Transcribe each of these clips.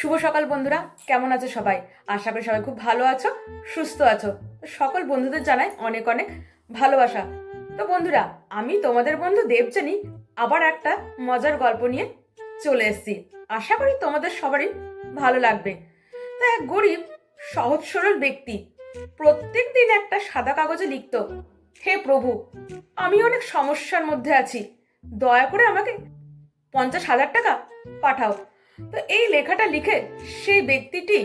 শুভ সকাল বন্ধুরা, কেমন আছো সবাই? আশা করি সবাই খুব ভালো আছো, সুস্থ আছো। সকল বন্ধুদের জানাই অনেক অনেক ভালোবাসা। তো বন্ধুরা, আমি তোমাদের বন্ধু দেবযানী আবার একটা মজার গল্প নিয়ে চলে এসেছি। আশা করি তোমাদের সবারই ভালো লাগবে। তো এক গরিব সহজ সরল ব্যক্তি প্রত্যেক দিন একটা সাদা কাগজে লিখতো, হে প্রভু, আমি অনেক সমস্যার মধ্যে আছি, দয়া করে আমাকে 50,000 টাকা পাঠাও। তো এই লেখাটা লিখে সেই ব্যক্তিটি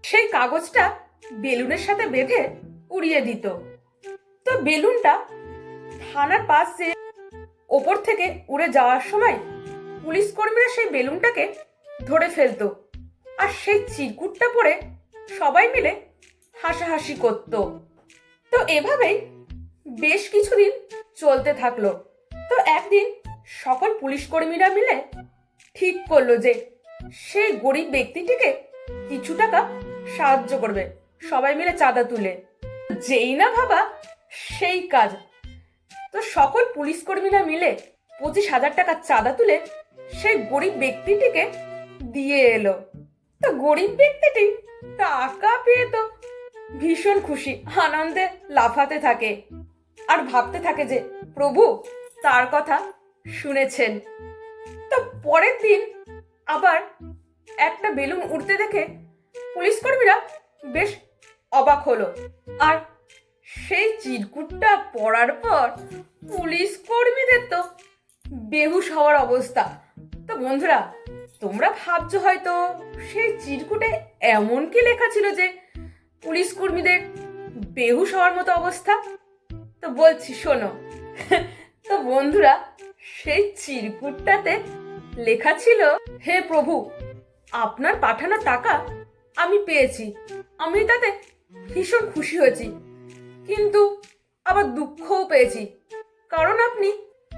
সেই কাগজটা বেলুনের সাথে বেঁধে উড়িয়ে দিত। তো বেলুনটা থানার পাশে ওপর থেকে উড়ে যাওয়ার সময় পুলিশ কর্মীরা সেই বেলুনটাকে ধরে ফেলতো, আর সেই চিরকুটটা পড়ে সবাই মিলে হাসাহাসি করত। তো এভাবেই বেশ কিছুদিন চলতে থাকলো। তো একদিন সকল পুলিশ কর্মীরা মিলে ঠিক করলো যে সেই গরিব ব্যক্তিটিকে কিছু টাকা সাহায্য করবে, সবাই মিলে চাঁদা তুলে। যেই না ভাবা সেই কাজ। তো সকল পুলিশ কর্মীরা মিলে 25,000 টাকা চাঁদা তুলে সেই গরিব ব্যক্তিটিকে দিয়ে এলো। তো গরিব ব্যক্তিটি টাকা পেয়ে তো ভীষণ খুশি, আনন্দে লাফাতে থাকে আর ভাবতে থাকে যে প্রভু তার কথা শুনেছেন। তো পরের দিন আবার একটা বেলুন উড়তে দেখে পুলিশ কর্মীরা বেশ অবাক হলো, আর সেই চিরকুটটা পড়ার পর পুলিশ কর্মীদের তো বেহুশ হওয়ার অবস্থা। তো বন্ধুরা, তোমরা ভাবছো হয়তো সেই চিরকুটে এমন কি লেখা ছিল যে পুলিশ কর্মীদের বেহুশ হওয়ার মতো অবস্থা? তো বলছি শোনো। তো বন্ধুরা, সেই চিরকুটটাতে লেখা ছিল, হে প্রভু, আপনার পাঠানো টাকা আমি পেয়েছি, আমি তাতে ভীষণ খুশি হয়েছি, কিন্তু আবার দুঃখও পেয়েছি, কারণ আপনি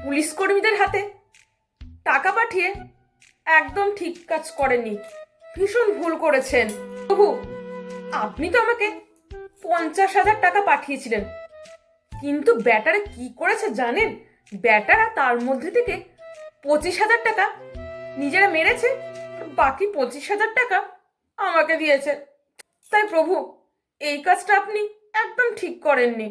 পুলিশ কর্মীদের হাতে টাকা পাঠিয়ে একদম ঠিক কাজ করেননি, ভীষণ ভুল করেছেন। প্রভু, আপনি তো আমাকে 50,000 টাকা পাঠিয়েছিলেন, কিন্তু ব্যাটারা কি করেছে জানেন? ব্যাটারা তার মধ্যে থেকে 25,000 টাকা নিজেরা মেরেছে, বাকি 25,000 টাকা আমাকে দিয়েছে। তাই প্রভু, এই কাজটা আপনি একদম ঠিক করেননি।